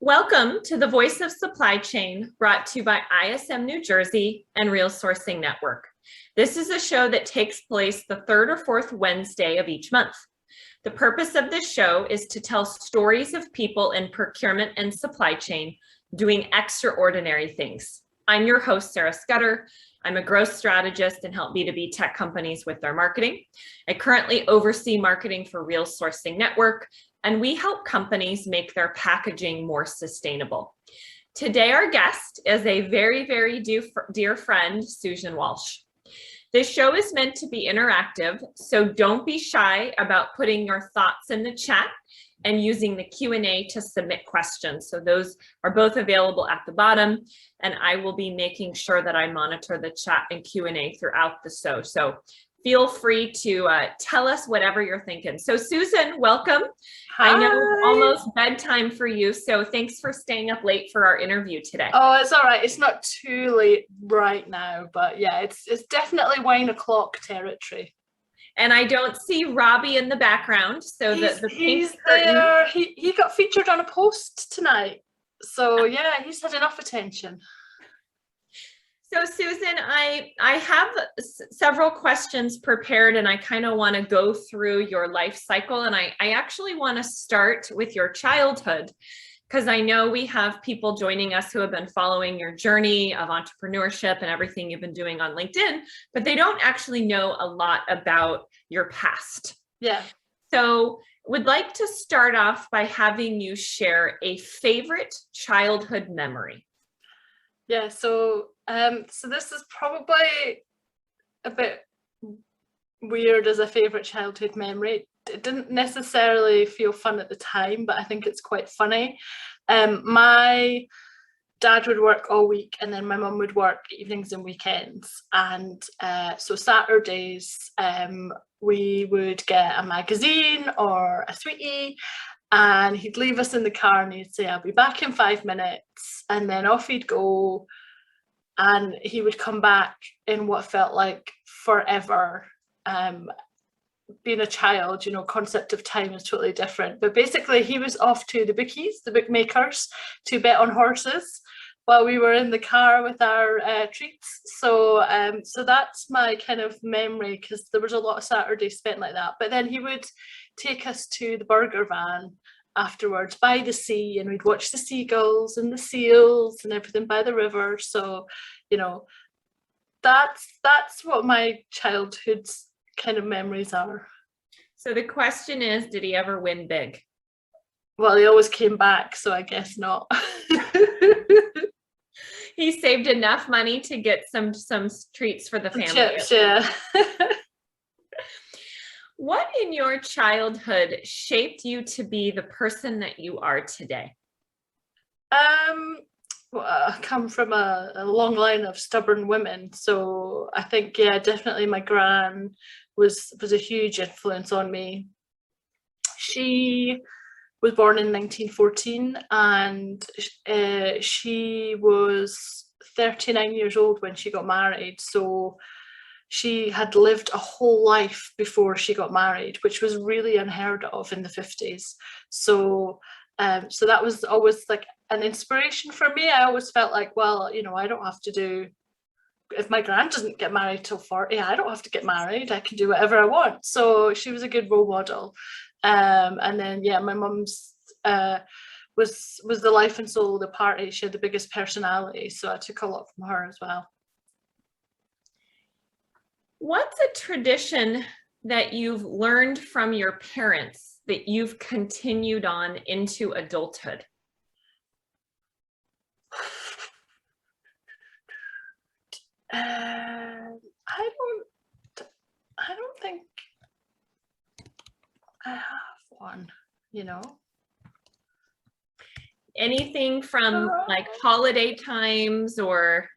Welcome to the Voice of Supply Chain, brought to you by ISM New Jersey and Real Sourcing Network. This is a show that takes place the third or fourth Wednesday of each month. The purpose of this show is to tell stories of people in procurement and supply chain doing extraordinary things. I'm your host, Sarah Scudder. I'm a growth strategist and help B2B tech companies with their marketing. I currently oversee marketing for Real Sourcing Network, and we help companies make their packaging more sustainable. Today, our guest is a very dear friend, Susan Walsh. This show is meant to be interactive, so don't be shy about putting your thoughts in the chat and using the Q&A to submit questions. So those are both available at the bottom, and I will be making sure that I monitor the chat and Q&A throughout the show. So feel free to tell us whatever you're thinking. So Susan, welcome. Hi. I know it's almost bedtime for you, so thanks for staying up late for our interview today. Oh, it's all right. It's not too late right now, but yeah, it's definitely 1 o'clock territory. And I don't see Robbie in the background, so he's there. He got featured on a post tonight, so yeah, he's had enough attention. So Susan, I have several questions prepared, and I kind of want to go through your life cycle, and I actually want to start with your childhood, because I know we have people joining us who have been following your journey of entrepreneurship and everything you've been doing on LinkedIn, but they don't actually know a lot about your past. Yeah. So would like to start off by having you share a favorite childhood memory. Yeah, so this is probably a bit weird as a favorite childhood memory. It didn't necessarily feel fun at the time, but I think it's quite funny. My dad would work all week, and then my mum would work evenings and weekends. And so Saturdays, we would get a magazine or a sweetie, and he'd leave us in the car and he'd say, "I'll be back in 5 minutes." And then off he'd go, and he would come back in what felt like forever. Being a child, you know, concept of time is totally different. But basically he was off to the bookies, the bookmakers, to bet on horses while we were in the car with our treats. So that's my kind of memory, because there was a lot of Saturdays spent like that. But then he would take us to the burger van afterwards by the sea, and we'd watch the seagulls and the seals and everything by the river. So, you know, that's what my childhood's kind of memories are. So the question is, did he ever win big? Well, he always came back, so I guess not. He saved enough money to get some treats for the family. Chips, yeah. What in your childhood shaped you to be the person that you are today? Well, I come from a long line of stubborn women, so I think, yeah, definitely my gran was a huge influence on me. She was born in 1914, and she was 39 years old when she got married. So she had lived a whole life before she got married, which was really unheard of in the 50s. So that was always like an inspiration for me. I always felt like, well, you know, I don't have to do, if my gran doesn't get married till 40, I don't have to get married. I can do whatever I want. So she was a good role model. And then, yeah, my mum's was the life and soul of the party. She had the biggest personality, so I took a lot from her as well. What's a tradition that you've learned from your parents that you've continued on into adulthood? I don't think I have one, you know. Anything from like holiday times or?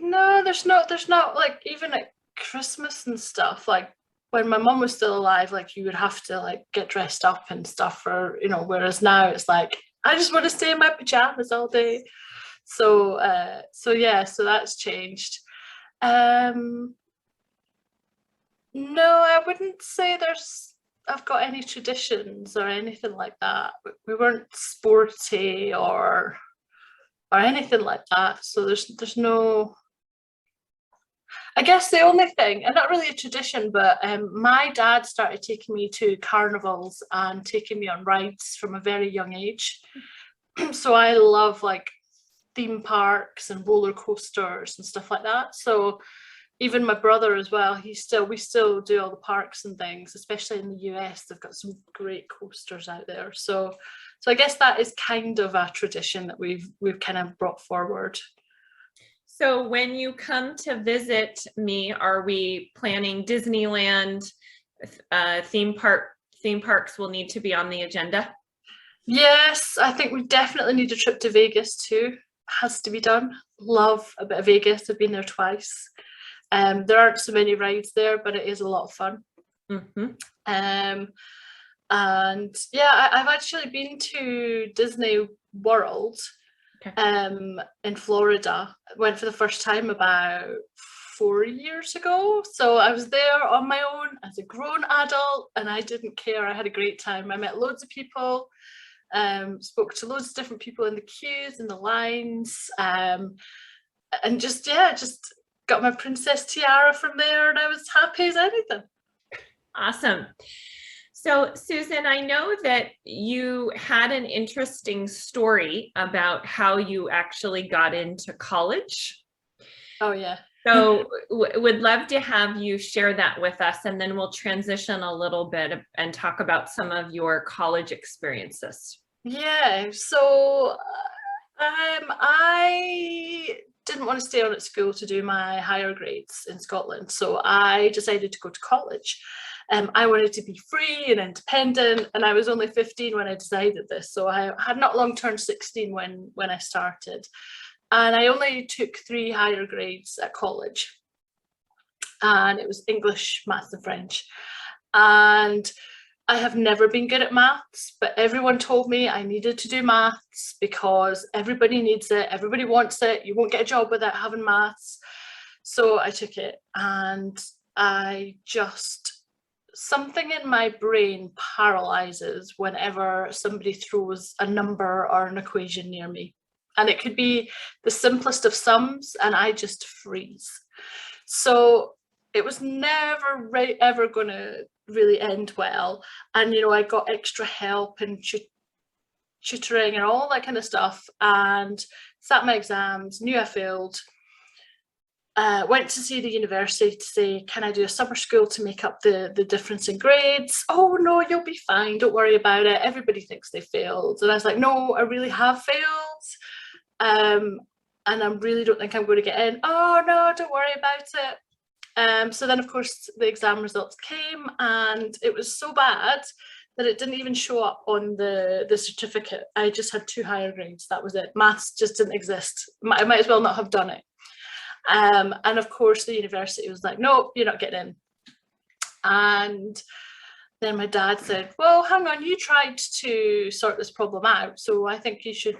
No, there's not like, even at Christmas and stuff, like when my mum was still alive, like you would have to like get dressed up and stuff for, you know, whereas now it's like, I just want to stay in my pajamas all day. So yeah, so that's changed. No, I wouldn't say there's I've got any traditions or anything like that. We weren't sporty or anything like that. So there's no. I guess the only thing, and not really a tradition, but my dad started taking me to carnivals and taking me on rides from a very young age. So I love like theme parks and roller coasters and stuff like that. So even my brother as well, we still do all the parks and things, especially in the US. They've got some great coasters out there. So I guess that is kind of a tradition that we've kind of brought forward. So when you come to visit me, are we planning Disneyland? Theme parks will need to be on the agenda? Yes, I think we definitely need a trip to Vegas too. Has to be done. Love a bit of Vegas. I've been there twice. There aren't so many rides there, but it is a lot of fun. Mm-hmm. And yeah, I've actually been to Disney World. Okay. In Florida. I went for the first time about 4 years ago. So I was there on my own as a grown adult, and I didn't care. I had a great time. I met loads of people, spoke to loads of different people in the queues and the lines, and just got my princess tiara from there, and I was happy as anything. Awesome. So Susan, I know that you had an interesting story about how you actually got into college. Oh yeah. So would love to have you share that with us, and then we'll transition a little bit and talk about some of your college experiences. Yeah, so I didn't want to stay on at school to do my higher grades in Scotland, so I decided to go to college. I wanted to be free and independent, and I was only 15 when I decided this, so I had not long turned 16 when I started, and I only took 3 higher grades at college, and it was English, maths and French, and I have never been good at maths, but everyone told me I needed to do maths because everybody needs it, everybody wants it, you won't get a job without having maths. So I took it, and something in my brain paralyzes whenever somebody throws a number or an equation near me. And it could be the simplest of sums, and I just freeze. So it was never ever going to really end well. And, I got extra help and tutoring and all that kind of stuff, and sat my exams, knew I failed. Went to see the university to say, can I do a summer school to make up the difference in grades? Oh no, you'll be fine, don't worry about it, everybody thinks they failed. And I was like, no, I really have failed, and I really don't think I'm going to get in. Oh no, don't worry about it. So then of course the exam results came, and it was so bad that it didn't even show up on the certificate. I just had 2 higher grades, that was it. Maths just didn't exist. I might as well not have done it. And of course the university was like, no, you're not getting in. And then my dad said, well, hang on, you tried to sort this problem out, so I think you should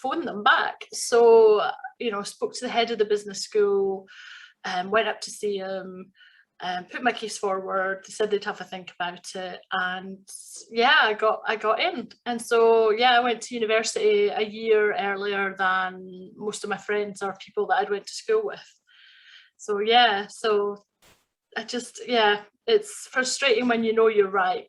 phone them back. So spoke to the head of the business school, went up to see him, put my case forward. They said they'd have a think about it, and yeah, I got in. And so yeah, I went to university a year earlier than most of my friends or people that I'd went to school with. So yeah, it's frustrating when you're right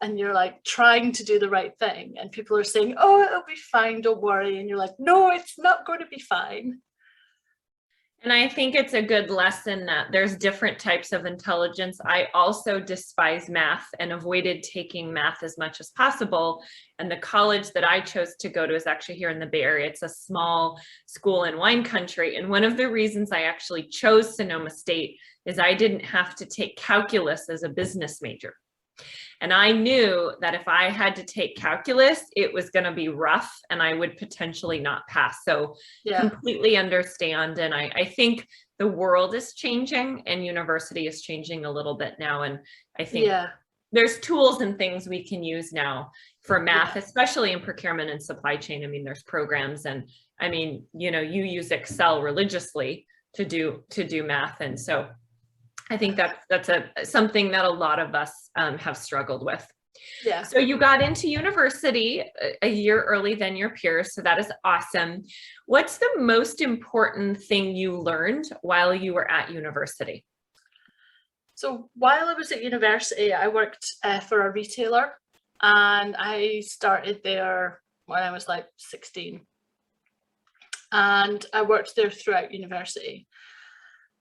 and you're trying to do the right thing, and people are saying, oh, it'll be fine, don't worry, and you're like, no, it's not going to be fine. And I think it's a good lesson that there's different types of intelligence. I also despise math and avoided taking math as much as possible. And the college that I chose to go to is actually here in the Bay Area. It's a small school in wine country. And one of the reasons I actually chose Sonoma State is I didn't have to take calculus as a business major. And I knew that if I had to take calculus, it was going to be rough and I would potentially not pass. So completely understand. And I think the world is changing and university is changing a little bit now. And I think there's tools and things we can use now for math, especially in procurement and supply chain. I mean, there's programs, and I mean, you use Excel religiously to do math. And so I think that's something that a lot of us have struggled with. Yeah. So you got into university a year early than your peers, so that is awesome. What's the most important thing you learned while you were at university? So while I was at university, I worked for a retailer, and I started there when I was like 16. And I worked there throughout university.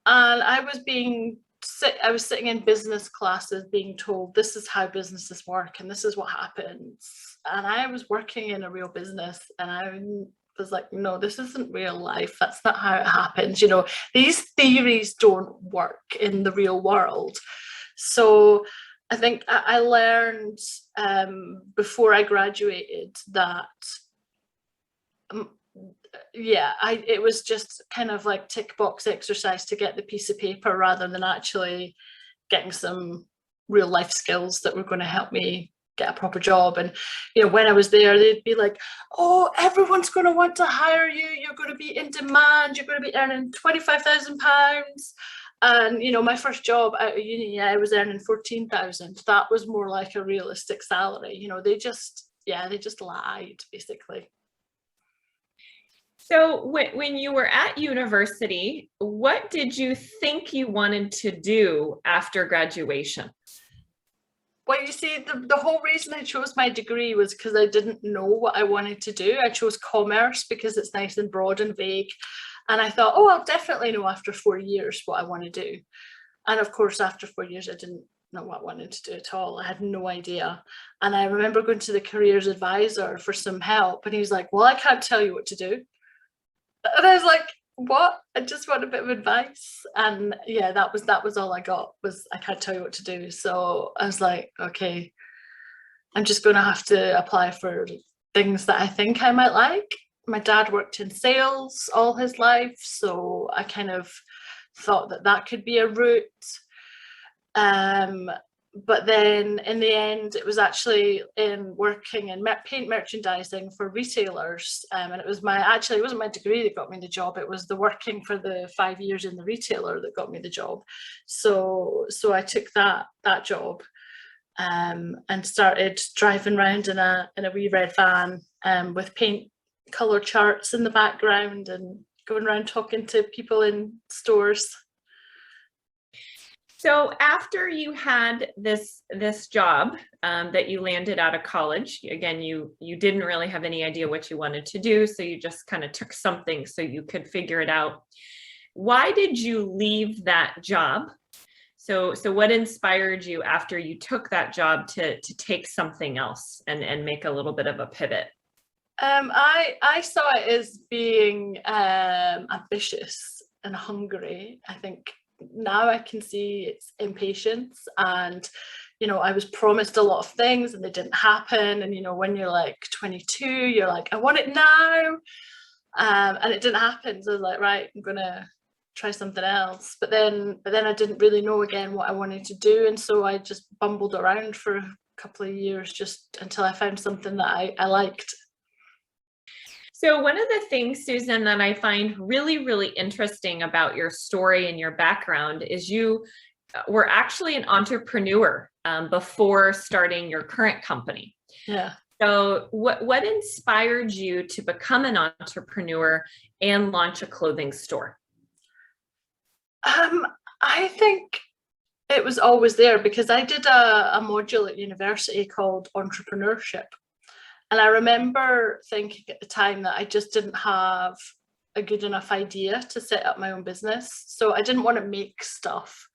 And I was sitting in business classes being told this is how businesses work and this is what happens. And I was working in a real business, and I was like, no, this isn't real life. That's not how it happens. You know, these theories don't work in the real world. So I think I learned before I graduated that it was just kind of like tick box exercise to get the piece of paper rather than actually getting some real life skills that were going to help me get a proper job. And you know, when I was there, they'd be like, oh, everyone's going to want to hire you, you're going to be in demand, you're going to be earning £25,000. And you know, my first job out of uni, I was earning 14,000. That was more like a realistic salary. You know, they just lied basically. So when you were at university, what did you think you wanted to do after graduation? Well, you see, the whole reason I chose my degree was because I didn't know what I wanted to do. I chose commerce because it's nice and broad and vague. And I thought, oh, I'll definitely know after 4 years what I want to do. And of course, after 4 years, I didn't know what I wanted to do at all. I had no idea. And I remember going to the careers advisor for some help. And he was like, well, I can't tell you what to do. And I was like, what? I just want a bit of advice. And yeah, that was all I got, was I can't tell you what to do. So I was like, okay, I'm just going to have to apply for things that I think I might like. My dad worked in sales all his life, so I kind of thought that could be a route. But then in the end, it was actually in working in paint merchandising for retailers. And it wasn't my degree that got me the job. It was the working for the 5 years in the retailer that got me the job. So I took that job and started driving around in a wee red van with paint color charts in the background and going around talking to people in stores. So after you had this job that you landed out of college, again, you didn't really have any idea what you wanted to do, so you just kind of took something so you could figure it out. Why did you leave that job? So what inspired you after you took that job to take something else and make a little bit of a pivot? I saw it as being ambitious and hungry. I think now I can see it's impatience, and you know, I was promised a lot of things and they didn't happen. And you know, when you're like 22, you're like, I want it now, and it didn't happen. So I was like, right, I'm gonna try something else. But then I didn't really know again what I wanted to do, and so I just bumbled around for a couple of years just until I found something that I liked. So one of the things, Susan, that I find really, really interesting about your story and your background is you were actually an entrepreneur before starting your current company. Yeah. So what inspired you to become an entrepreneur and launch a clothing store? I think it was always there because I did a module at university called entrepreneurship. And I remember thinking at the time that I just didn't have a good enough idea to set up my own business. So I didn't want to make stuff.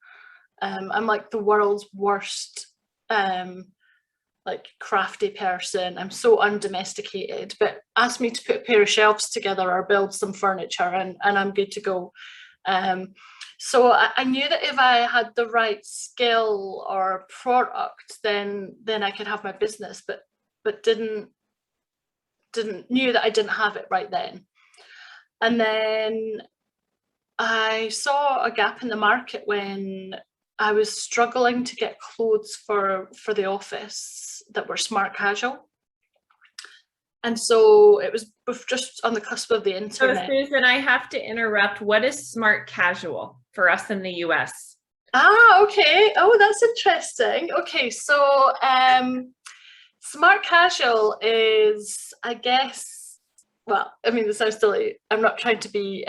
I'm like the world's worst like crafty person. I'm so undomesticated, but ask me to put a pair of shelves together or build some furniture and I'm good to go. So I knew that if I had the right skill or product, then I could have my business, but knew that I didn't have it right then. And then I saw a gap in the market when I was struggling to get clothes for the office that were smart casual. And so it was just on the cusp of the internet. So Susan, I have to interrupt. What is smart casual for us in the US? Okay. Oh, that's interesting. Okay, so smart casual is, I guess, well, I mean, this sounds silly. I'm not trying to be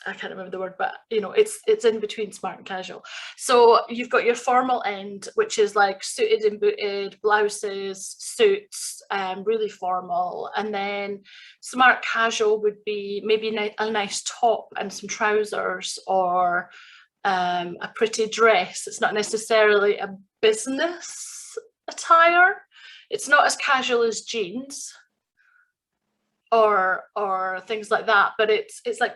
I can't remember the word, but it's in between smart and casual. So you've got your formal end, which is like suited and booted, blouses, suits, really formal. And then smart casual would be maybe a nice top and some trousers, or a pretty dress. It's not necessarily a business attire. It's not as casual as jeans or things like that, but it's like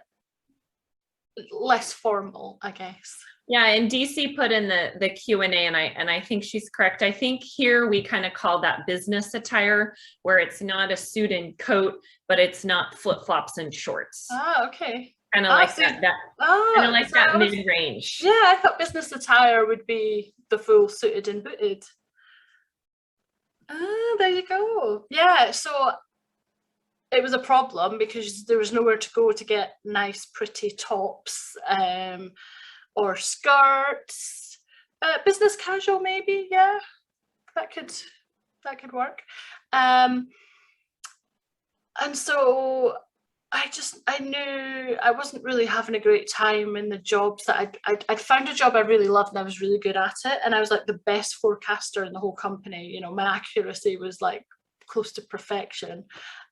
less formal, I guess. Yeah, and DC put in the Q&A, and I think she's correct. I think here we kind of call that business attire, where it's not a suit and coat, but it's not flip-flops and shorts. Okay. Kind of like that kind of like that mid-range. Yeah, I thought business attire would be the full suited and booted. There you go. Yeah, so it was a problem because there was nowhere to go to get nice, pretty tops or skirts. Business casual, maybe. Yeah, that could work. And so I knew I wasn't really having a great time in the jobs that I'd found a job I really loved, and I was really good at it, and I was like the best forecaster in the whole company. My accuracy was like close to perfection,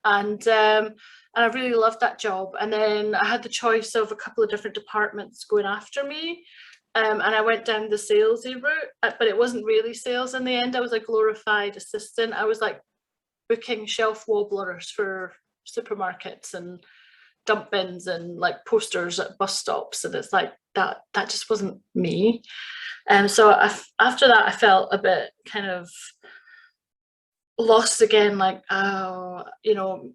and I really loved that job. And then I had the choice of a couple of different departments going after me, and I went down the salesy route, but it wasn't really sales in the end. I was a glorified assistant. I was like booking shelf wobblers for supermarkets and dump bins and like posters at bus stops, and it's like that just wasn't me. And so after that I felt a bit kind of lost again, like, oh,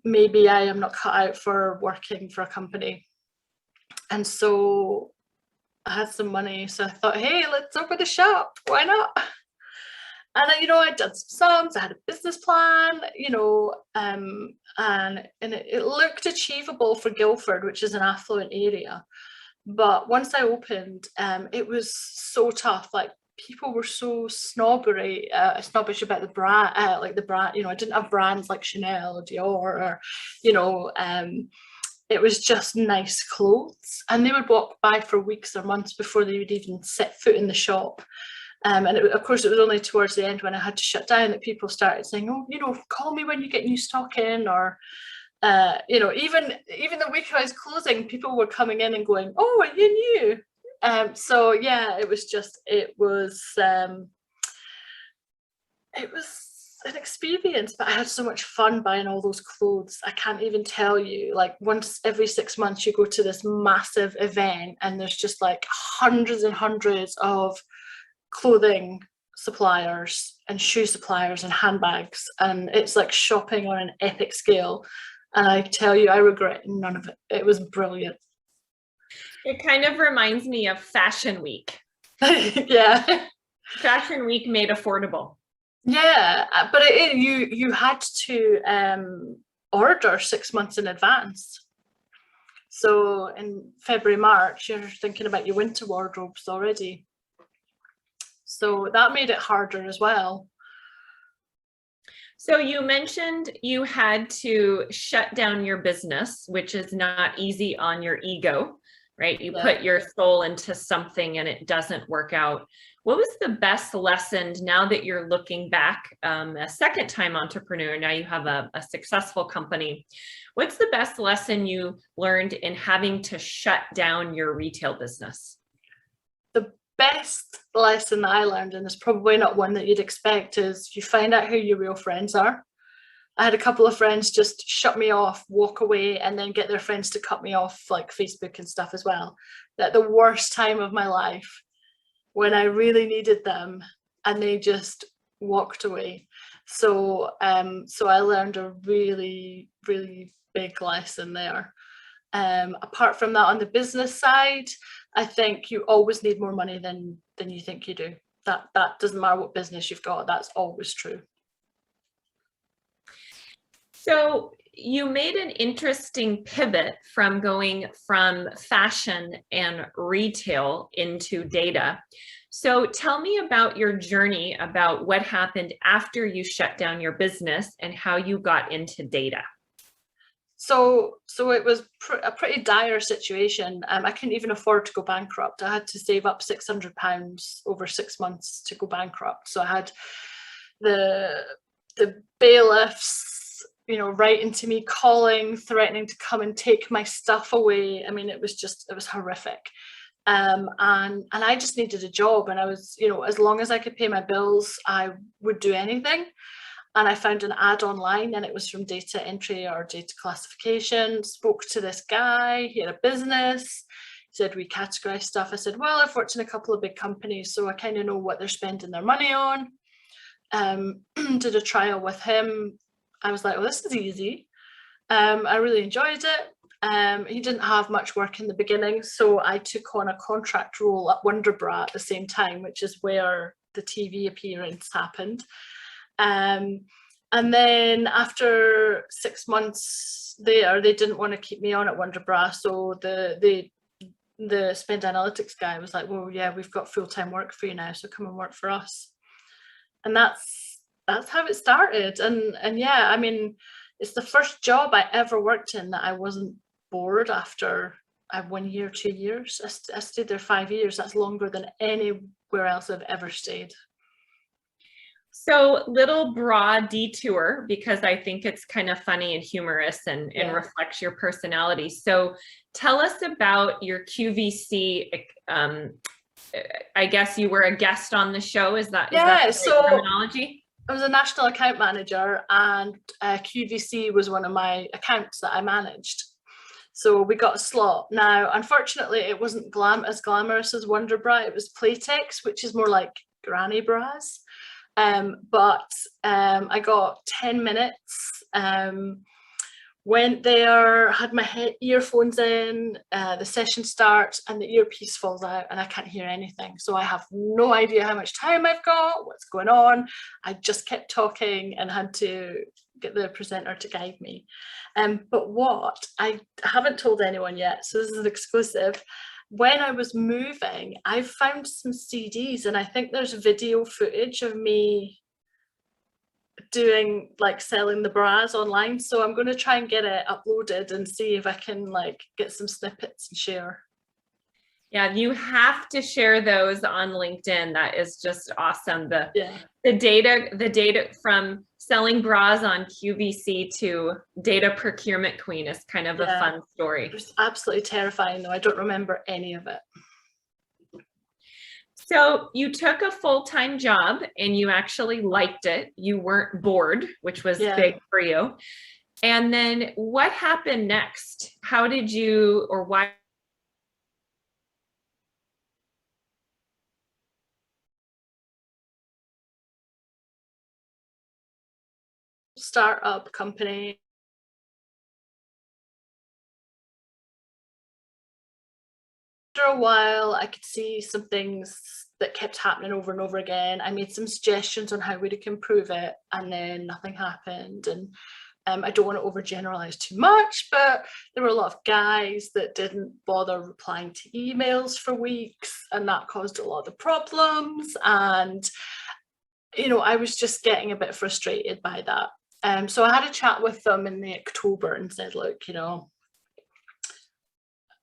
maybe I am not cut out for working for a company. And so I had some money, so I thought, hey, let's open a shop, why not? And I did some sums, I had a business plan, and it looked achievable for Guildford, which is an affluent area. But once I opened, it was so tough. Like, people were so snobbish about the brand, I didn't have brands like Chanel or Dior, or, it was just nice clothes. And they would walk by for weeks or months before they would even set foot in the shop. And of course, it was only towards the end when I had to shut down that people started saying, oh, call me when you get new stock in, or, even the week I was closing, people were coming in and going, oh, are you new? So yeah, it was an experience, but I had so much fun buying all those clothes. I can't even tell you, like, once every 6 months you go to this massive event and there's just like hundreds and hundreds of clothing suppliers and shoe suppliers and handbags, and it's like shopping on an epic scale. And I tell you, I regret none of it. It was brilliant. It kind of reminds me of Fashion Week. Yeah. Fashion Week made affordable. Yeah, but you had to order 6 months in advance. So in February, March, you're thinking about your winter wardrobes already. So that made it harder as well. So you mentioned you had to shut down your business, which is not easy on your ego, right? You put your soul into something and it doesn't work out. What was the best lesson now that you're looking back, a second time entrepreneur, now you have a successful company? What's the best lesson you learned in having to shut down your retail business? The best lesson that I learned, and it's probably not one that you'd expect, is you find out who your real friends are. I had a couple of friends just shut me off, walk away, and then get their friends to cut me off, like Facebook and stuff as well. At the worst time of my life, when I really needed them, and they just walked away. So I learned a really, really big lesson there. Apart from that, on the business side, I think you always need more money than you think you do. That doesn't matter what business you've got, that's always true. So you made an interesting pivot from going from fashion and retail into data. So tell me about your journey, about what happened after you shut down your business and how you got into data. So it was a pretty dire situation. I couldn't even afford to go bankrupt. I had to save up £600 over 6 months to go bankrupt. So I had the bailiffs, writing to me, calling, threatening to come and take my stuff away. I mean, it was horrific. And I just needed a job, and I was, as long as I could pay my bills, I would do anything. And I found an ad online, and it was from data entry or data classification. Spoke to this guy, he had a business. He said, we categorize stuff. I said, well, I've worked in a couple of big companies, so I kind of know what they're spending their money on. Did a trial with him. I was like, well, this is easy. I really enjoyed it. He didn't have much work in the beginning, so I took on a contract role at Wonderbra at the same time, which is where the TV appearance happened. And then after 6 months there, they didn't want to keep me on at Wonderbra, so the spend analytics guy was like, well, yeah, we've got full-time work for you now, so come and work for us. And that's how it started. And yeah, I mean, it's the first job I ever worked in that I wasn't bored after 1 year, 2 years. I stayed there 5 years. That's longer than anywhere else I've ever stayed. So little bra detour, because I think it's kind of funny and humorous and reflects your personality. So tell us about your QVC. I guess you were a guest on the show. Is that the right terminology? I was a national account manager, and QVC was one of my accounts that I managed. So we got a slot. Now, unfortunately, it wasn't as glamorous as Wonderbra. It was Playtex, which is more like granny bras. But I got 10 minutes, went there, had my earphones in, the session starts and the earpiece falls out and I can't hear anything. So I have no idea how much time I've got, what's going on. I just kept talking and had to get the presenter to guide me. But what I haven't told anyone yet, so this is an exclusive. When I was moving, I found some CDs, and I think there's video footage of me doing selling the bras online. So I'm going to try and get it uploaded and see if I can get some snippets and share. Yeah, you have to share those on LinkedIn. That is just awesome. The data from selling bras on QVC to data procurement queen is kind of a fun story. It was absolutely terrifying, though. I don't remember any of it. So you took a full-time job and you actually liked it. You weren't bored, which was big for you. And then what happened next? How did you, or why? Startup company. After a while, I could see some things that kept happening over and over again. I made some suggestions on how we could improve it, and then nothing happened. And I don't want to overgeneralize too much, but there were a lot of guys that didn't bother replying to emails for weeks, and that caused a lot of the problems. And I was just getting a bit frustrated by that. So I had a chat with them in the October and said, look,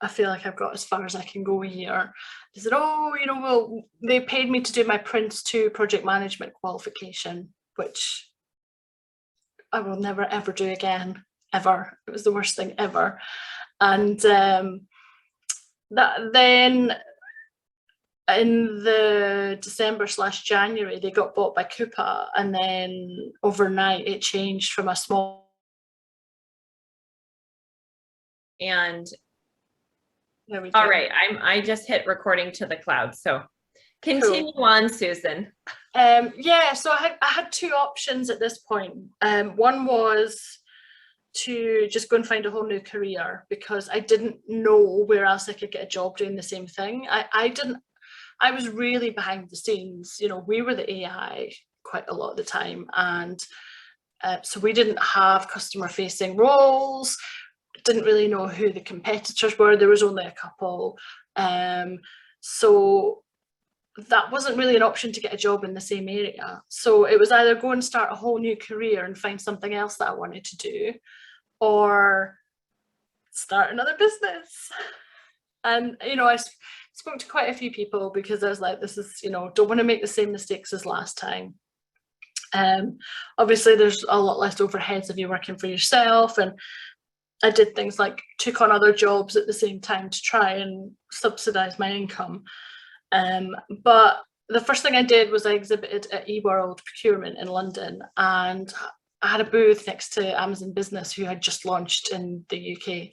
I feel like I've got as far as I can go here. They said, oh, well, they paid me to do my Prince 2 project management qualification, which I will never, ever do again, ever. It was the worst thing ever. And that then in the December/January, they got bought by Coupa, and then overnight it changed from a small. And all right, I just hit recording to the cloud, so continue on, Susan. Yeah, so I had two options at this point. One was to just go and find a whole new career, because I didn't know where else I could get a job doing the same thing. I was really behind the scenes. We were the AI quite a lot of the time, and So we didn't have customer facing roles, didn't really know who the competitors were. There was only a couple. So that wasn't really an option to get a job in the same area. So it was either go and start a whole new career and find something else that I wanted to do, or start another business. And, you know, I spoke to quite a few people because I was like, this is, you know, don't want to make the same mistakes as last time. Obviously, there's a lot less overheads if you're working for yourself. And I did things like took on other jobs at the same time to try and subsidize my income. But the first thing I did was I exhibited at eWorld Procurement in London, and I had a booth next to Amazon Business, who had just launched in the UK.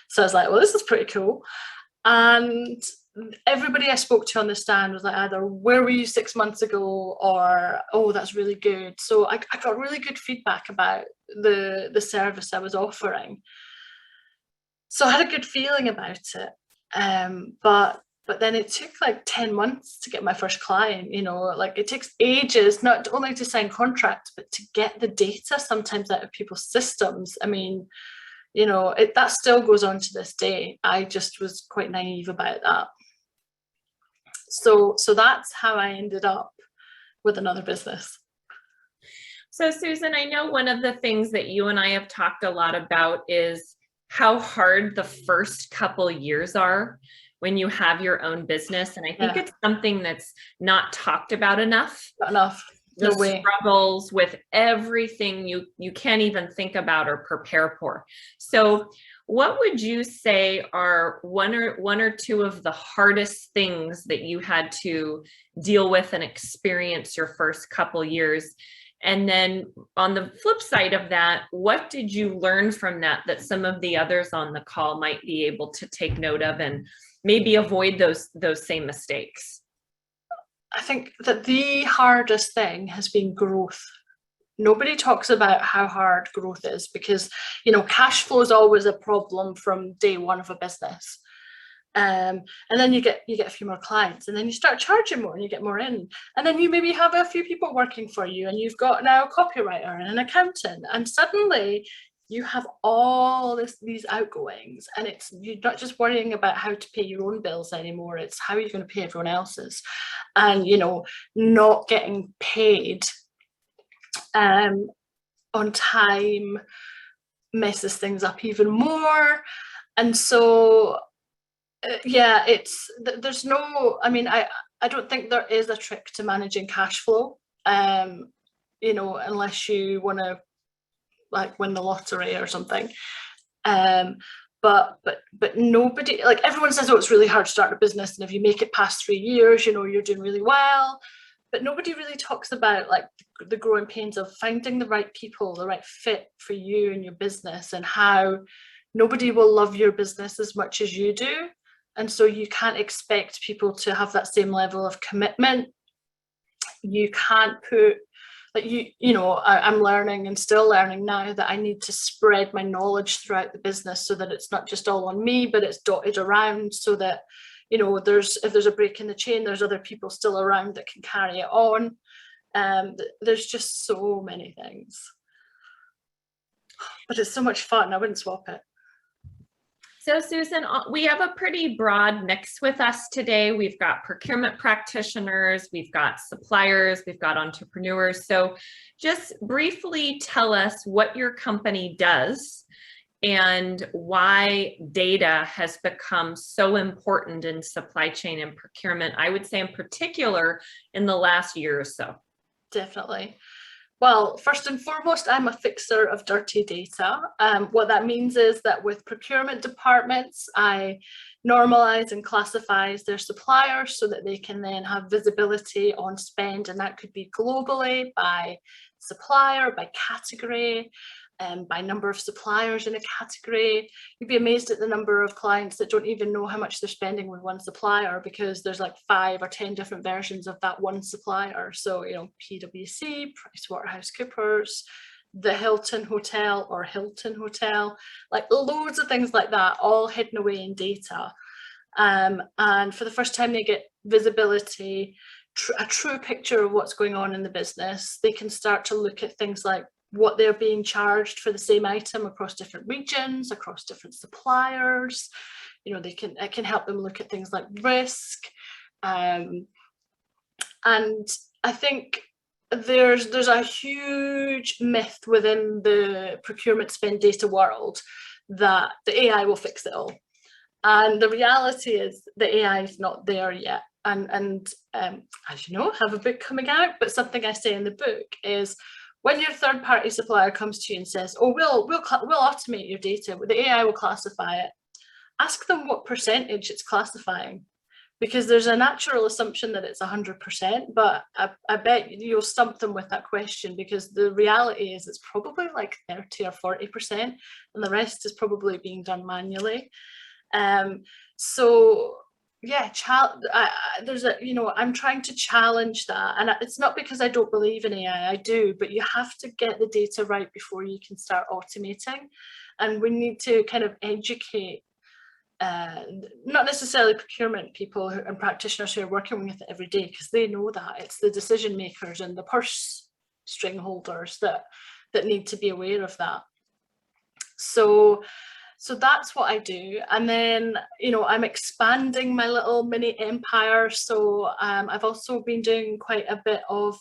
So I was like, well, this is pretty cool. And everybody I spoke to on the stand was like either, where were you 6 months ago, or, oh, that's really good. So I got really good feedback about the service I was offering. So I had a good feeling about it. But then it took like 10 months to get my first client, you know, like it takes ages, not only to sign contracts, but to get the data sometimes out of people's systems. I mean, you know, that still goes on to this day. I just was quite naive about that. So that's how I ended up with another business. So Susan, I know one of the things that you and I have talked a lot about is how hard the first couple years are when you have your own business. And I think it's something that's not talked about enough. Not enough. The struggles with everything you can't even think about or prepare for. So what would you say are one or two of the hardest things that you had to deal with and experience your first couple years? And then on the flip side of that, what did you learn from that some of the others on the call might be able to take note of and maybe avoid those same mistakes? I think that the hardest thing has been growth. Nobody talks about how hard growth is because, you know, cash flow is always a problem from day one of a business. And then you get a few more clients, and then you start charging more and you get more in, and then you maybe have a few people working for you, and you've got now a copywriter and an accountant, and suddenly you have all these outgoings, and you're not just worrying about how to pay your own bills anymore, it's how you're going to pay everyone else's. And, you know, not getting paid on time messes things up even more. And so yeah, there's no, I mean, I don't think there is a trick to managing cash flow, you know, unless you want to like win the lottery or something. But nobody, like everyone says, oh, it's really hard to start a business, and if you make it past 3 years, you know, you're doing really well. But nobody really talks about like the growing pains of finding the right people, the right fit for you and your business, and how nobody will love your business as much as you do. And so you can't expect people to have that same level of commitment. You can't put, like, you know, I'm learning and still learning now that I need to spread my knowledge throughout the business so that it's not just all on me, but it's dotted around, so that, you know, if there's a break in the chain, there's other people still around that can carry it on. There's just so many things. But it's so much fun. I wouldn't swap it. So Susan, we have a pretty broad mix with us today. We've got procurement practitioners, we've got suppliers, we've got entrepreneurs. So just briefly tell us what your company does and why data has become so important in supply chain and procurement, I would say in particular in the last year or so. Definitely. Well, first and foremost, I'm a fixer of dirty data. What that means is that with procurement departments, I normalize and classify their suppliers so that they can then have visibility on spend, and that could be globally, by supplier, by category, by number of suppliers in a category. You'd be amazed at the number of clients that don't even know how much they're spending with one supplier, because there's like 5 or 10 different versions of that one supplier. So, you know, PwC, PricewaterhouseCoopers, the Hilton Hotel or Hilton Hotel, like loads of things like that, all hidden away in data. And for the first time, they get visibility, a true picture of what's going on in the business. They can start to look at things like what they're being charged for the same item across different regions, across different suppliers. You know, it can help them look at things like risk. And I think there's a huge myth within the procurement spend data world that the AI will fix it all. And the reality is the AI is not there yet. And as you know, I have a book coming out, but something I say in the book is when your third-party supplier comes to you and says, oh, we'll automate your data, the AI will classify it, ask them what percentage it's classifying, because there's a natural assumption that it's 100%, but I bet you'll stump them with that question, because the reality is it's probably like 30 or 40%, and the rest is probably being done manually. So yeah, there's a, you know, I'm trying to challenge that, and it's not because I don't believe in AI, I do, but you have to get the data right before you can start automating, and we need to kind of educate not necessarily procurement people and practitioners who are working with it every day, because they know that it's the decision makers and the purse string holders that need to be aware of that. So that's what I do. And then, you know, I'm expanding my little mini empire. So I've also been doing quite a bit of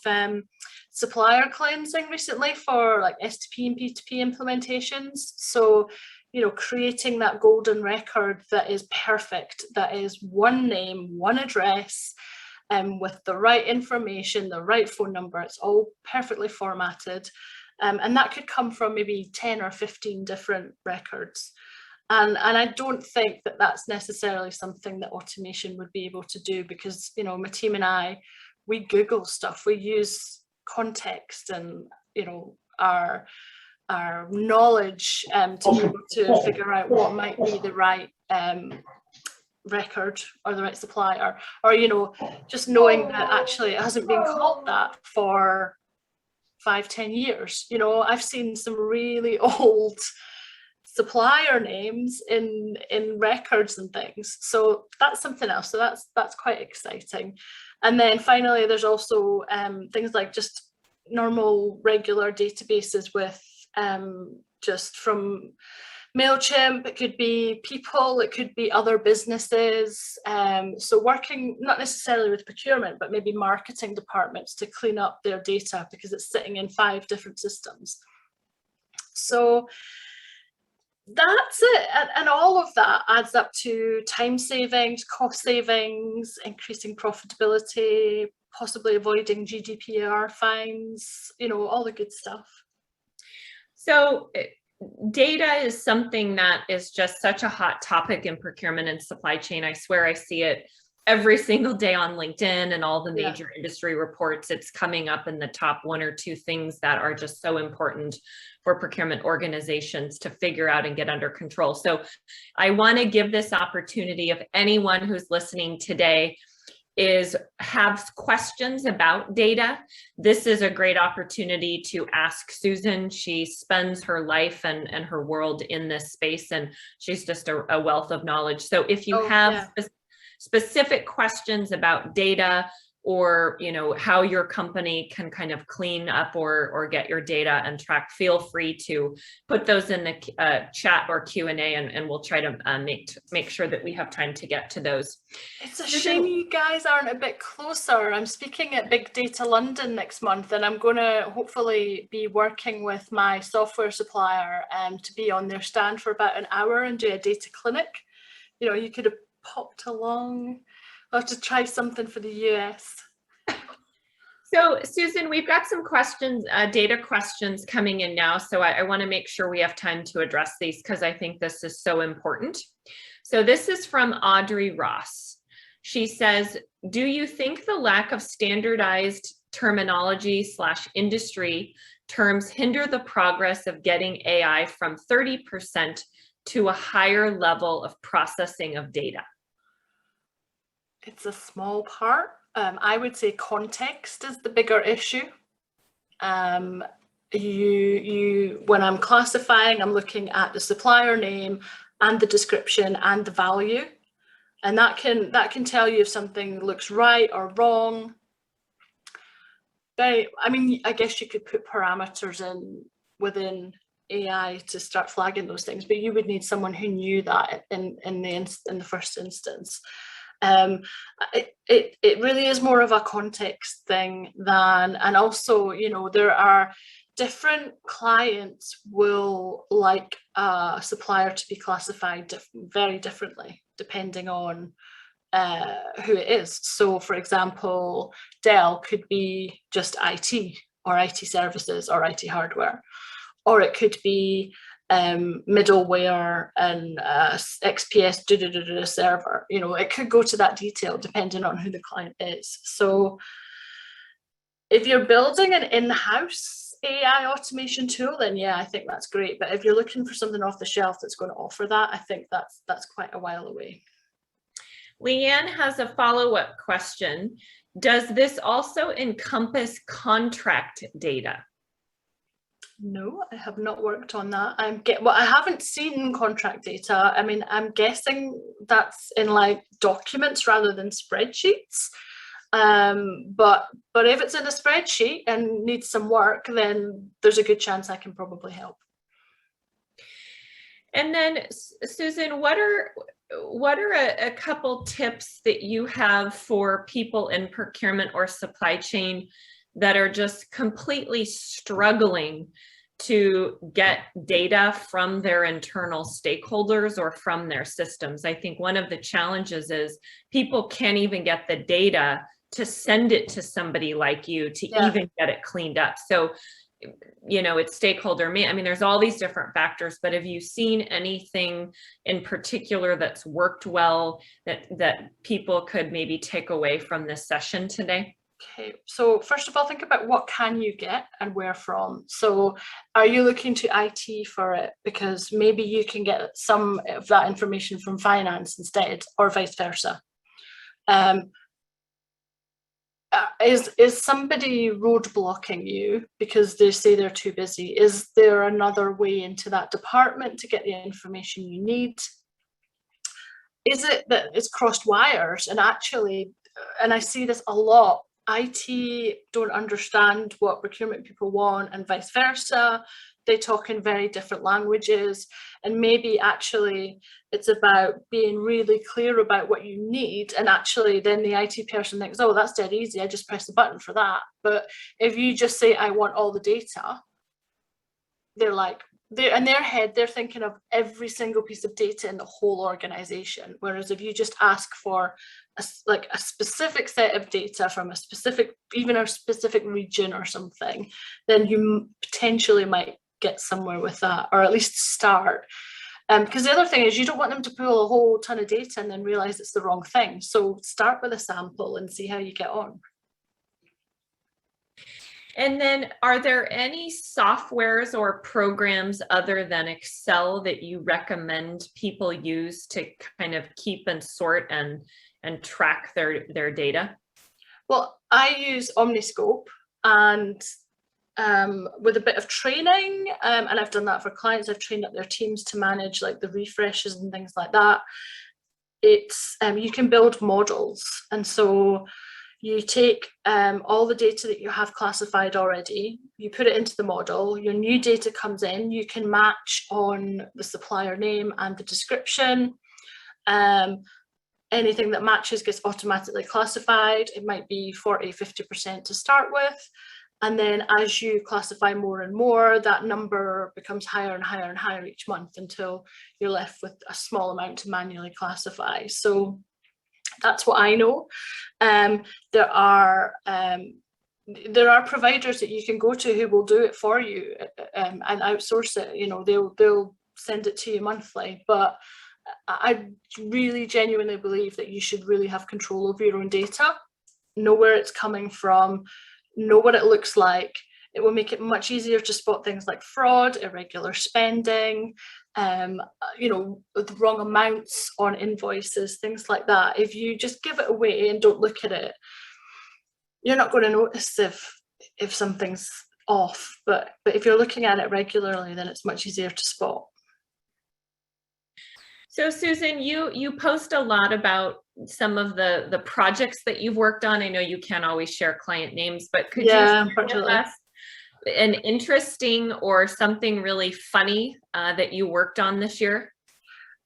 supplier cleansing recently for like S2P and P2P implementations. So, you know, creating that golden record that is perfect, that is one name, one address, with the right information, the right phone number, it's all perfectly formatted. And that could come from maybe 10 or 15 different records. And I don't think that that's necessarily something that automation would be able to do, because, you know, my team and I, we Google stuff, we use context and, you know, our knowledge to be able to figure out what might be the right record or the right supplier, or, you know, just knowing that actually it hasn't been called that for 5-10 years. You know, I've seen some really old supplier names in records and things, so that's something else. So that's quite exciting. And then finally, there's also things like just normal regular databases with just from MailChimp. It could be people, it could be other businesses. So working not necessarily with procurement, but maybe marketing departments to clean up their data, because it's sitting in 5 different systems. So that's it. And all of that adds up to time savings, cost savings, increasing profitability, possibly avoiding GDPR fines, you know, all the good stuff. So data is something that is just such a hot topic in procurement and supply chain. I swear I see it every single day on LinkedIn and all the major industry reports. It's coming up in the top 1 or 2 things that are just so important for procurement organizations to figure out and get under control. So I want to give this opportunity, if anyone who's listening today have questions about data, this is a great opportunity to ask Susan. She spends her life and her world in this space, and she's just a wealth of knowledge. So if you have specific questions about data, or, you know, how your company can kind of clean up or get your data and track, feel free to put those in the chat or Q&A, and we'll try to make sure that we have time to get to those. It's a shame you guys aren't a bit closer. I'm speaking at Big Data London next month, and I'm going to hopefully be working with my software supplier to be on their stand for about an hour and do a data clinic. You know, you could have popped along. I'll have to try something for the US. So Susan, we've got some questions, data questions coming in now. So I want to make sure we have time to address these, because I think this is so important. So this is from Audrey Ross. She says, do you think the lack of standardized terminology / industry terms hinder the progress of getting AI from 30% to a higher level of processing of data? It's a small part. I would say context is the bigger issue. When I'm classifying, I'm looking at the supplier name and the description and the value, and that can tell you if something looks right or wrong. I mean, I guess you could put parameters in within AI to start flagging those things, but you would need someone who knew that in the first instance. It really is more of a context thing than, and also, you know, there are different clients will like a supplier to be classified very differently depending on who it is. So for example, Dell could be just IT or IT services or IT hardware, or it could be middleware and XPS server. You know, it could go to that detail depending on who the client is. So if you're building an in-house AI automation tool, then yeah, I think that's great. But if you're looking for something off the shelf that's going to offer that, I think that's quite a while away. Leanne has a follow-up question. Does this also encompass contract data? No, I have not worked on that. I haven't seen contract data. I mean, I'm guessing that's in like documents rather than spreadsheets. But if it's in a spreadsheet and needs some work, then there's a good chance I can probably help. And then Susan, what are a couple tips that you have for people in procurement or supply chain that are just completely struggling to get data from their internal stakeholders or from their systems? I think one of the challenges is people can't even get the data to send it to somebody like you to even get it cleaned up. So, you know, it's stakeholder, I mean, there's all these different factors, but have you seen anything in particular that's worked well that people could maybe take away from this session today? Okay, so first of all, think about what can you get and where from. So are you looking to IT for it? Because maybe you can get some of that information from finance instead, or vice versa. Is somebody roadblocking you because they say they're too busy? Is there another way into that department to get the information you need? Is it that it's crossed wires? And actually, and I see this a lot, IT don't understand what procurement people want and vice versa. They talk in very different languages, and maybe actually it's about being really clear about what you need, and actually then the IT person thinks, oh, that's dead easy, I just press the button for that. But if you just say, I want all the data, they're like, in their head, they're thinking of every single piece of data in the whole organization. Whereas if you just ask for a specific set of data from a specific region or something, then you potentially might get somewhere with that, or at least start. Because the other thing is, you don't want them to pull a whole ton of data and then realize it's the wrong thing. So start with a sample and see how you get on. And then are there any softwares or programs other than Excel that you recommend people use to kind of keep and sort and track their data? Well, I use Omniscope, and with a bit of training, and I've done that for clients, I've trained up their teams to manage like the refreshes and things like that. It's you can build models, and so you take all the data that you have classified already, you put it into the model, your new data comes in, you can match on the supplier name and the description. Anything that matches gets automatically classified. It might be 40–50% to start with. And then as you classify more and more, that number becomes higher and higher and higher each month until you're left with a small amount to manually classify. So that's what I know. There are providers that you can go to who will do it for you and outsource it. You know, they'll send it to you monthly. But I really genuinely believe that you should really have control over your own data, know where it's coming from, know what it looks like. It will make it much easier to spot things like fraud, irregular spending, you know, the wrong amounts on invoices, things like that. If you just give it away and don't look at it, you're not going to notice if something's off. But if you're looking at it regularly, then it's much easier to spot. So Susan, you post a lot about some of the projects that you've worked on. I know you can't always share client names, but could you share with us an interesting or something really funny that you worked on this year?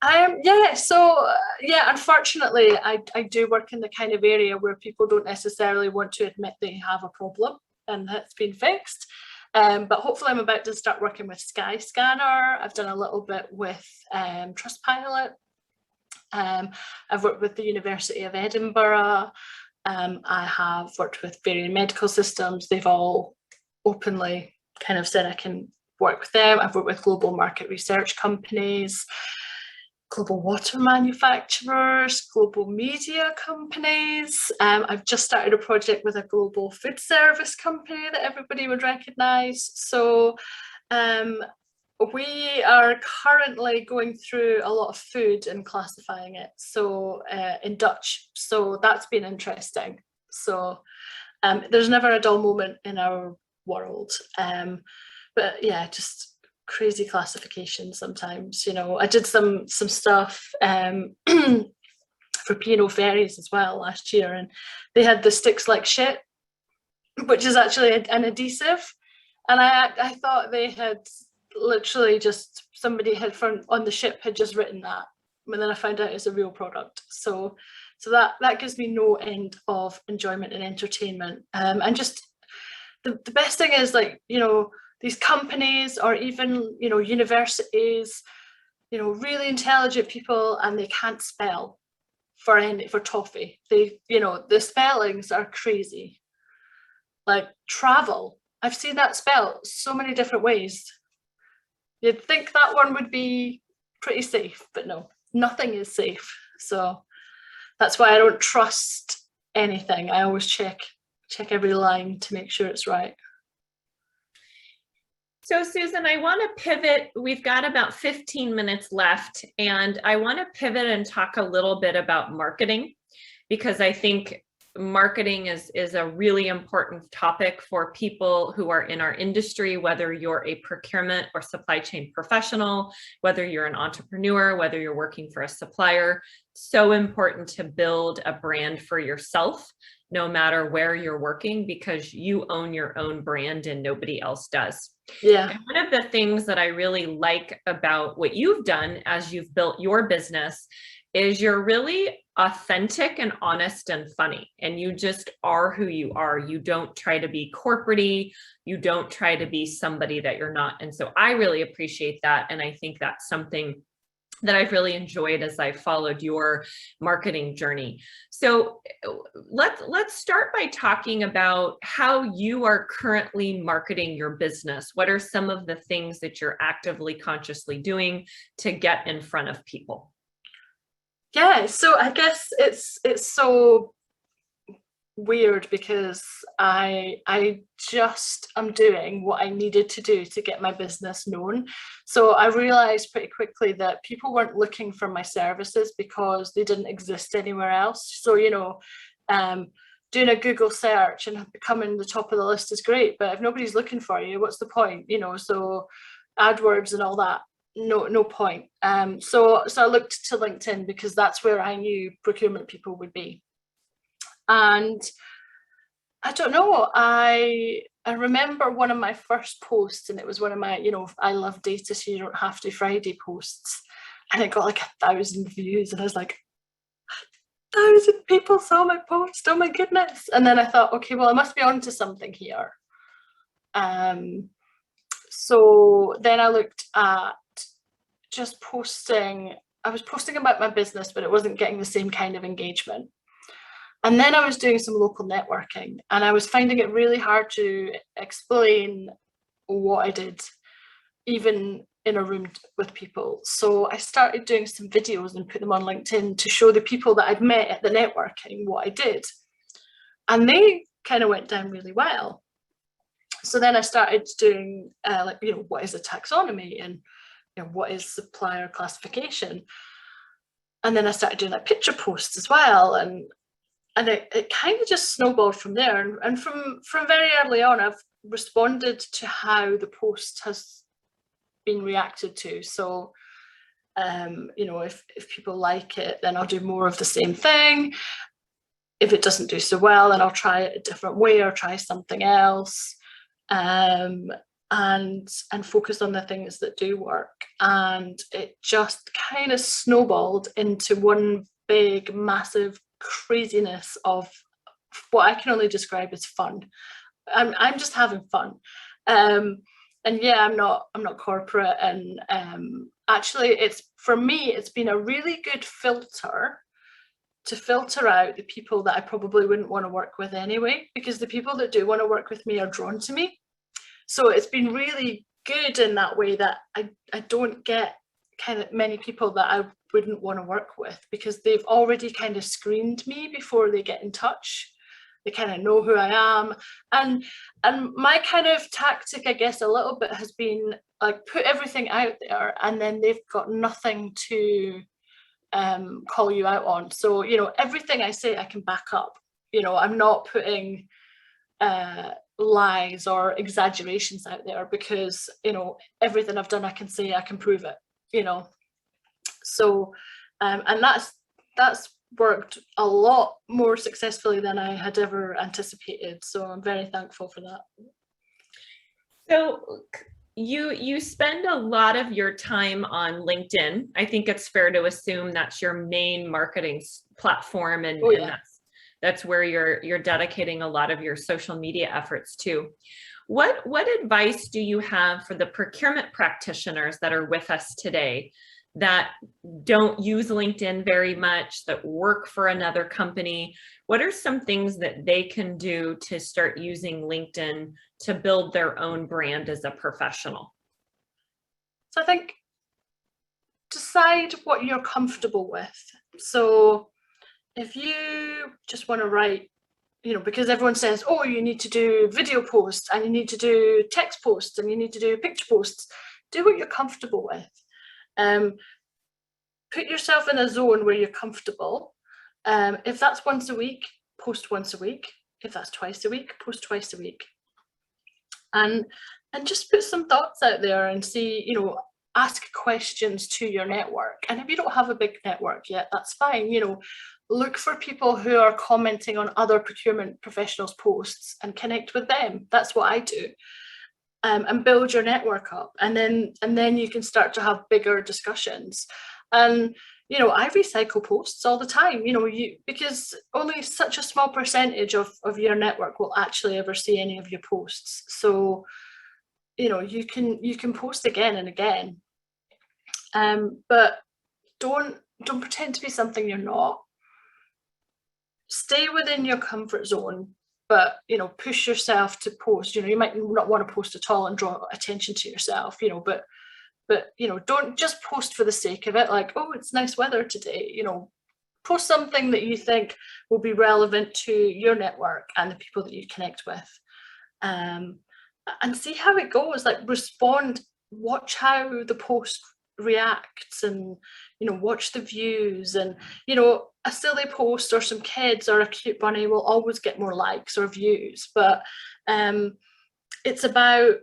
Yeah, unfortunately, I do work in the kind of area where people don't necessarily want to admit they have a problem, and that's been fixed. But hopefully I'm about to start working with Skyscanner. I've done a little bit with Trustpilot. I've worked with the University of Edinburgh. I have worked with varying medical systems. They've all openly kind of said I can work with them. I've worked with global market research companies, global water manufacturers, global media companies. I've just started a project with a global food service company that everybody would recognise. So we are currently going through a lot of food and classifying it, so in Dutch. So that's been interesting. So there's never a dull moment in our world. But yeah, just crazy classification sometimes. You know, I did some stuff for P&O Ferries as well last year, and they had the sticks like shit, which is actually an adhesive, and I thought they had literally just somebody had on the ship had just written that, and then I found out it's a real product. So that gives me no end of enjoyment and entertainment. And just the best thing is, like, you know, these companies or even, you know, universities, you know, really intelligent people, and they can't spell for toffee. They, you know, the spellings are crazy. Like travel, I've seen that spelled so many different ways. You'd think that one would be pretty safe, but no, nothing is safe. So that's why I don't trust anything. I always check every line to make sure it's right. So Susan, I want to pivot. We've got about 15 minutes left, and I want to pivot and talk a little bit about marketing, because I think marketing is a really important topic for people who are in our industry, whether you're a procurement or supply chain professional, whether you're an entrepreneur, whether you're working for a supplier. So important to build a brand for yourself, no matter where you're working, because you own your own brand and nobody else does. Yeah. And one of the things that I really like about what you've done as you've built your business is you're really authentic and honest and funny, and you just are who you are. You don't try to be corporate-y. You don't try to be somebody that you're not. And so I really appreciate that. And I think that's something that I've really enjoyed as I followed your marketing journey. So let's start by talking about how you are currently marketing your business. What are some of the things that you're actively, consciously doing to get in front of people? Yeah, so I guess it's so weird because I just am doing what I needed to do to get my business known. So I realized pretty quickly that people weren't looking for my services because they didn't exist anywhere else. So, you know, doing a Google search and becoming the top of the list is great, but if nobody's looking for you, what's the point? You know, so AdWords and all that, no point. So I looked to LinkedIn because that's where I knew procurement people would be. And I don't know, I remember one of my first posts, and it was one of my, you know, I love data so you don't have to Friday posts, and it got like 1,000 views, and I was like, 1,000 people saw my post, oh my goodness. And then I thought, okay, well, I must be onto something here. So then I looked at just posting. I was posting about my business, but it wasn't getting the same kind of engagement. And then I was doing some local networking, and I was finding it really hard to explain what I did, even in a room with people. So I started doing some videos and put them on LinkedIn to show the people that I'd met at the networking what I did. And they kind of went down really well. So then I started doing like, you know, what is a taxonomy, and, you know, what is supplier classification. And then I started doing like picture posts as well. And it kind of just snowballed from there. And from very early on, I've responded to how the post has been reacted to. So, you know, if people like it, then I'll do more of the same thing. If it doesn't do so well, then I'll try it a different way or try something else. and focus on the things that do work. And it just kind of snowballed into one big, massive craziness of what I can only describe as fun. I'm just having fun. And yeah, I'm not corporate. And actually, it's, for me, it's been a really good filter to filter out the people that I probably wouldn't want to work with anyway, because the people that do want to work with me are drawn to me. So it's been really good in that way, that I don't get kind of many people that I wouldn't want to work with, because they've already kind of screened me before they get in touch. They kind of know who I am. And my kind of tactic, I guess, a little bit has been like, put everything out there and then they've got nothing to call you out on. So, you know, everything I say I can back up. You know, I'm not putting lies or exaggerations out there, because, you know, everything I've done, I can say, I can prove it, you know. So and that's worked a lot more successfully than I had ever anticipated, so I'm very thankful for that. So you spend a lot of your time on LinkedIn. I think it's fair to assume that's your main marketing platform, and, and that's where you're dedicating a lot of your social media efforts to. What advice do you have for the procurement practitioners that are with us today that don't use LinkedIn very much, that work for another company? What are some things that they can do to start using LinkedIn to build their own brand as a professional? So I think decide what you're comfortable with. So if you just want to write, you know, because everyone says, oh, you need to do video posts and you need to do text posts and you need to do picture posts, do what you're comfortable with. Put yourself in a zone where you're comfortable. If that's once a week, post once a week. If that's twice a week, post twice a week. And just put some thoughts out there and see, you know, ask questions to your network. And if you don't have a big network yet, that's fine. You know, look for people who are commenting on other procurement professionals' posts and connect with them. That's what I do. And build your network up, and then you can start to have bigger discussions. And you know, I recycle posts all the time, you know, because only such a small percentage of your network will actually ever see any of your posts. So you know, you can post again and again, but don't pretend to be something you're not. Stay within your comfort zone, but you know, push yourself to post. You know, you might not want to post at all and draw attention to yourself, you know, but you know, don't just post for the sake of it, like, oh, it's nice weather today. You know, post something that you think will be relevant to your network and the people that you connect with, and see how it goes. Like, respond, watch how the post reacts, and you know, watch the views. And you know, a silly post or some kids or a cute bunny will always get more likes or views, but it's about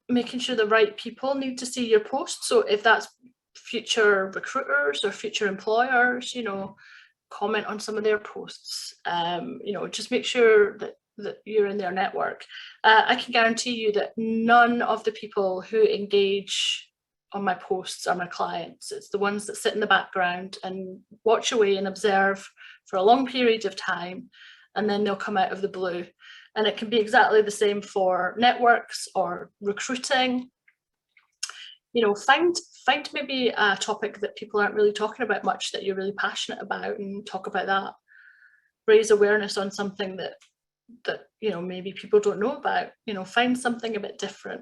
making sure the right people need to see your post. So if that's future recruiters or future employers, you know, comment on some of their posts. You know, just make sure that you're in their network. I can guarantee you that none of the people who engage on my posts are my clients. It's the ones that sit in the background and watch away and observe for a long period of time, and then they'll come out of the blue. And it can be exactly the same for networks or recruiting. You know, find maybe a topic that people aren't really talking about much that you're really passionate about, and talk about that. Raise awareness on something that you know, maybe people don't know about. You know, find something a bit different.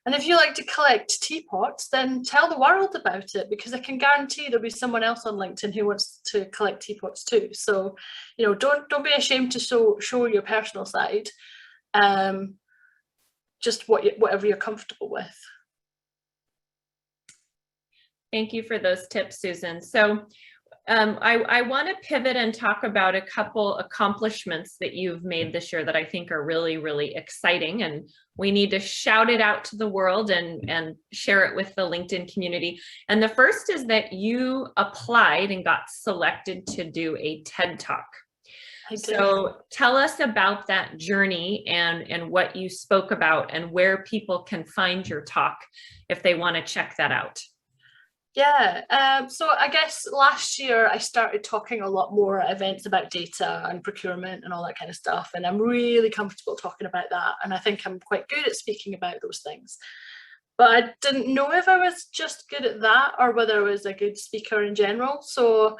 And if you like to collect teapots, then tell the world about it, because I can guarantee there'll be someone else on LinkedIn who wants to collect teapots too. So, you know, don't be ashamed to show your personal side. Just whatever you're comfortable with. Thank you for those tips, Susan. So I want to pivot and talk about a couple accomplishments that you've made this year that I think are really, really exciting, and we need to shout it out to the world and share it with the LinkedIn community. And the first is that you applied and got selected to do a TED Talk. I do. So tell us about that journey and what you spoke about and where people can find your talk if they want to check that out. Yeah, so I guess last year I started talking a lot more at events about data and procurement and all that kind of stuff. And I'm really comfortable talking about that. And I think I'm quite good at speaking about those things. But I didn't know if I was just good at that or whether I was a good speaker in general. So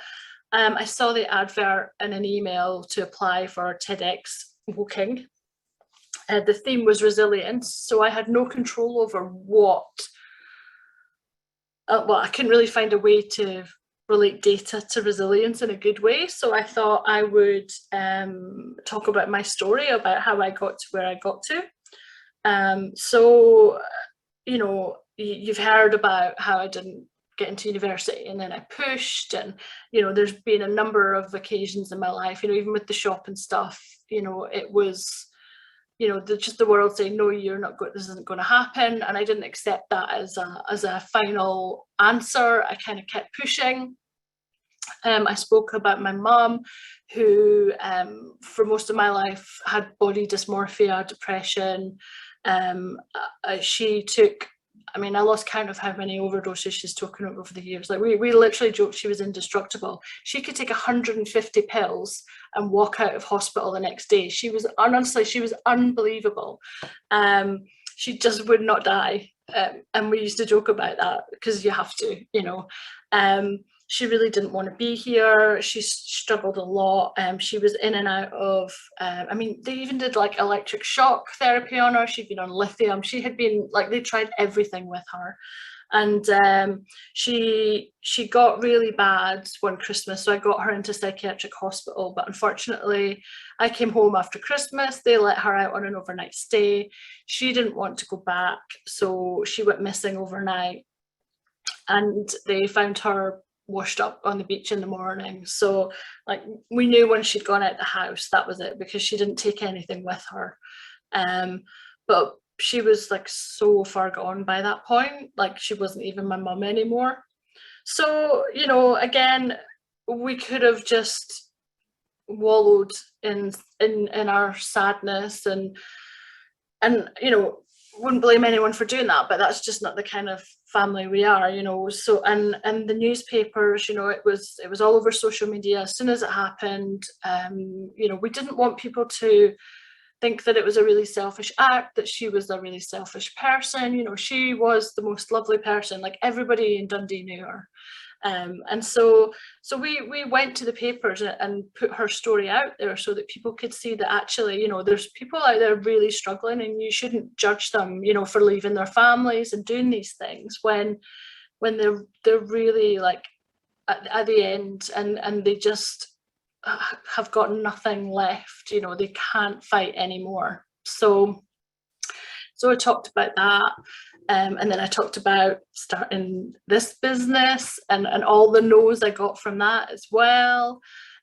I saw the advert in an email to apply for TEDx Woking. The theme was resilience. So I had no control over what well, I couldn't really find a way to relate data to resilience in a good way. So I thought I would talk about my story, about how I got to where I got to. So, you know, you've heard about how I didn't get into university and then I pushed, and, you know, there's been a number of occasions in my life, you know, even with the shop and stuff, you know, it was, you know, just the world saying, no, you're not good, this isn't going to happen. And I didn't accept that as a final answer. I kind of kept pushing. I spoke about my mum, who for most of my life had body dysmorphia, depression. She took, I mean, I lost count of how many overdoses she's taken over the years. Like we literally joked she was indestructible. She could take 150 pills and walk out of hospital the next day. She was, honestly, she was unbelievable. She just would not die. And we used to joke about that because you have to, you know. She really didn't want to be here. She struggled a lot. She was in and out of, I mean, they even did like electric shock therapy on her. She'd been on lithium. She had been like, they tried everything with her. And she got really bad one Christmas. So I got her into psychiatric hospital. But unfortunately, I came home after Christmas. They let her out on an overnight stay. She didn't want to go back. So she went missing overnight. And they found her washed up on the beach in the morning. So like we knew when she'd gone out the house, that was it, because she didn't take anything with her. But she was like so far gone by that point, like she wasn't even my mum anymore. So, you know, again, we could have just wallowed in our sadness and you know, wouldn't blame anyone for doing that, but that's just not the kind of family we are, you know. So and the newspapers, you know, it was all over social media as soon as it happened. You know, we didn't want people to think that it was a really selfish act, that she was a really selfish person. You know, she was the most lovely person, like everybody in Dundee knew her. And so we went to the papers and put her story out there so that people could see that actually, you know, there's people out there really struggling, and you shouldn't judge them, you know, for leaving their families and doing these things when they're really like at the end, and they just have got nothing left, you know, they can't fight anymore. So I talked about that. And then I talked about starting this business and all the no's I got from that as well.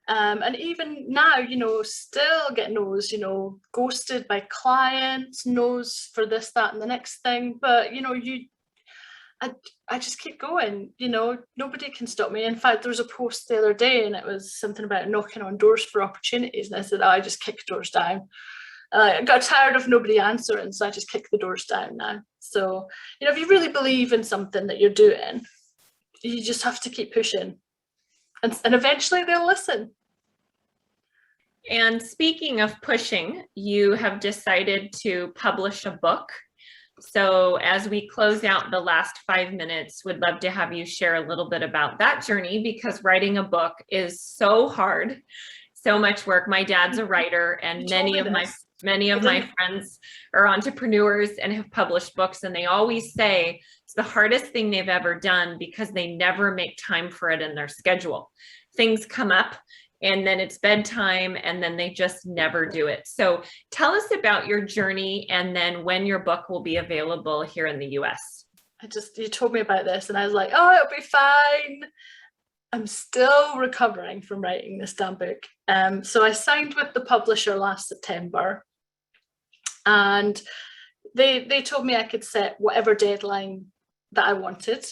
And even now, you know, still get no's, you know, ghosted by clients, no's for this, that, and the next thing. But, you know, I just keep going, you know, nobody can stop me. In fact, there was a post the other day and it was something about knocking on doors for opportunities. And I said, oh, I just kick doors down. I got tired of nobody answering, so I just kick the doors down now. So, you know, if you really believe in something that you're doing, you just have to keep pushing, and eventually they'll listen. And speaking of pushing, you have decided to publish a book. So as we close out the last 5 minutes, would love to have you share a little bit about that journey, because writing a book is so hard, so much work. My dad's a writer, and many of my friends are entrepreneurs and have published books, and they always say it's the hardest thing they've ever done because they never make time for it in their schedule. Things come up and then it's bedtime and then they just never do it. So tell us about your journey and then when your book will be available here in the US. You told me about this and I was like, oh, it'll be fine. I'm still recovering from writing this damn book. So I signed with the publisher last September, and they told me I could set whatever deadline that I wanted.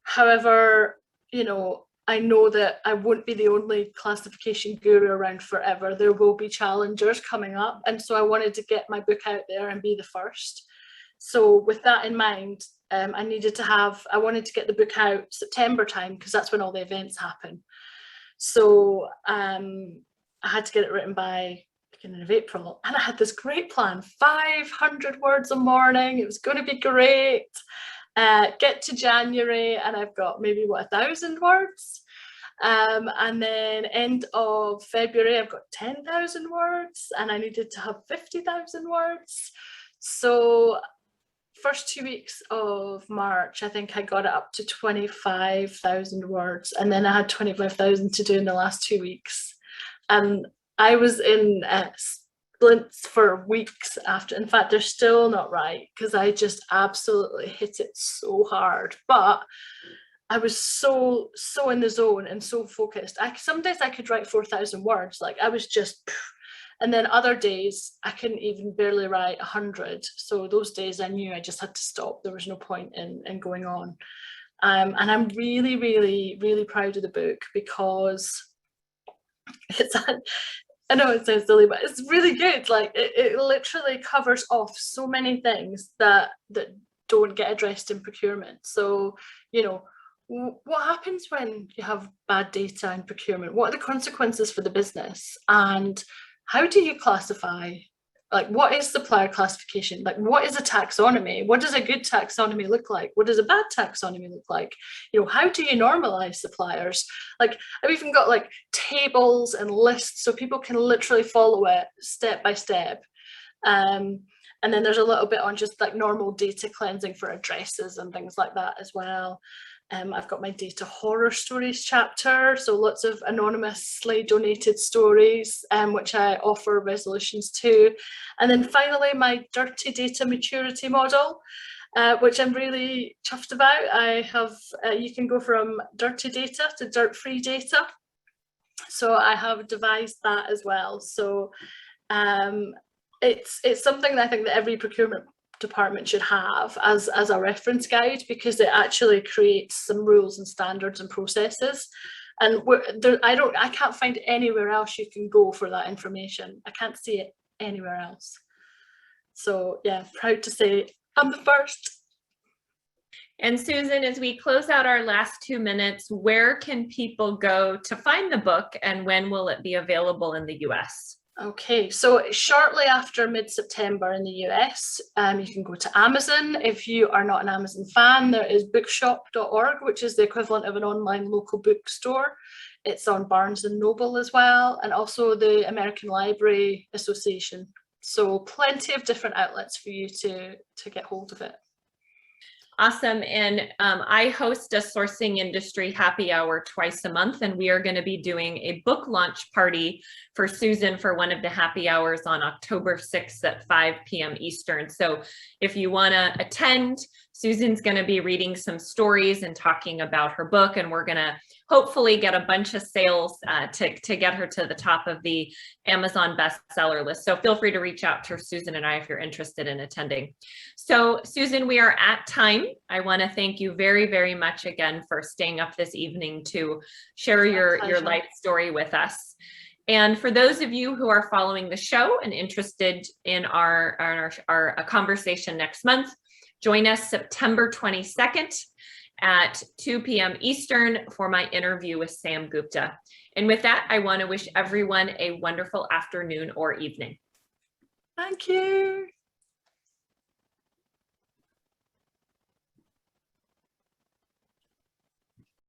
However, you know, I know that I won't be the only classification guru around forever. There will be challengers coming up. And so I wanted to get my book out there and be the first. So with that in mind, I wanted to get the book out September time, because that's when all the events happen. So I had to get it written by beginning of April, and I had this great plan, 500 words a morning. It was going to be great. Get to January and I've got maybe 1,000 words. And then end of February, I've got 10,000 words, and I needed to have 50,000 words. So first 2 weeks of March, I think I got it up to 25,000 words, and then I had 25,000 to do in the last 2 weeks. And I was in splints for weeks after. In fact, they're still not right, because I just absolutely hit it so hard. But I was so in the zone and so focused. Some days I could write 4,000 words. Like, I was just, and then other days I couldn't even barely write 100. So those days I knew I just had to stop. There was no point in going on. And I'm really, really, really proud of the book, because it's, I know it sounds silly, but it's really good. Like, it literally covers off so many things that don't get addressed in procurement. So, you know, what happens when you have bad data in procurement? What are the consequences for the business? And how do you classify? Like, what is supplier classification? Like, what is a taxonomy? What does a good taxonomy look like? What does a bad taxonomy look like? You know, how do you normalize suppliers? Like, I've even got like tables and lists so people can literally follow it step by step. And then there's a little bit on just like normal data cleansing for addresses and things like that as well. I've got my data horror stories chapter, so lots of anonymously donated stories, which I offer resolutions to. And then finally, my dirty data maturity model, which I'm really chuffed about. I have, you can go from dirty data to dirt-free data. So I have devised that as well. So it's something that I think that every procurement department should have as a reference guide, because it actually creates some rules and standards and processes. And I can't find anywhere else you can go for that information. I can't see it anywhere else. So yeah, proud to say I'm the first. And Susan, as we close out our last 2 minutes, where can people go to find the book, and when will it be available in the US? Okay, so shortly after mid-September in the US, you can go to Amazon. If you are not an Amazon fan, there is bookshop.org, which is the equivalent of an online local bookstore. It's on Barnes and Noble as well, and also the American Library Association. So plenty of different outlets for you to get hold of it. Awesome. And I host a sourcing industry happy hour twice a month, and we are going to be doing a book launch party for Susan for one of the happy hours on October 6th at 5 p.m. Eastern. So if you want to attend, Susan's going to be reading some stories and talking about her book, and we're going to hopefully get a bunch of sales to get her to the top of the Amazon bestseller list. So feel free to reach out to Susan and I if you're interested in attending. So Susan, we are at time. I want to thank you very, very much again for staying up this evening to share your life story with us. And for those of you who are following the show and interested in our conversation next month, join us September 22nd at 2 p.m. Eastern for my interview with Sam Gupta. And with that, I want to wish everyone a wonderful afternoon or evening. Thank you.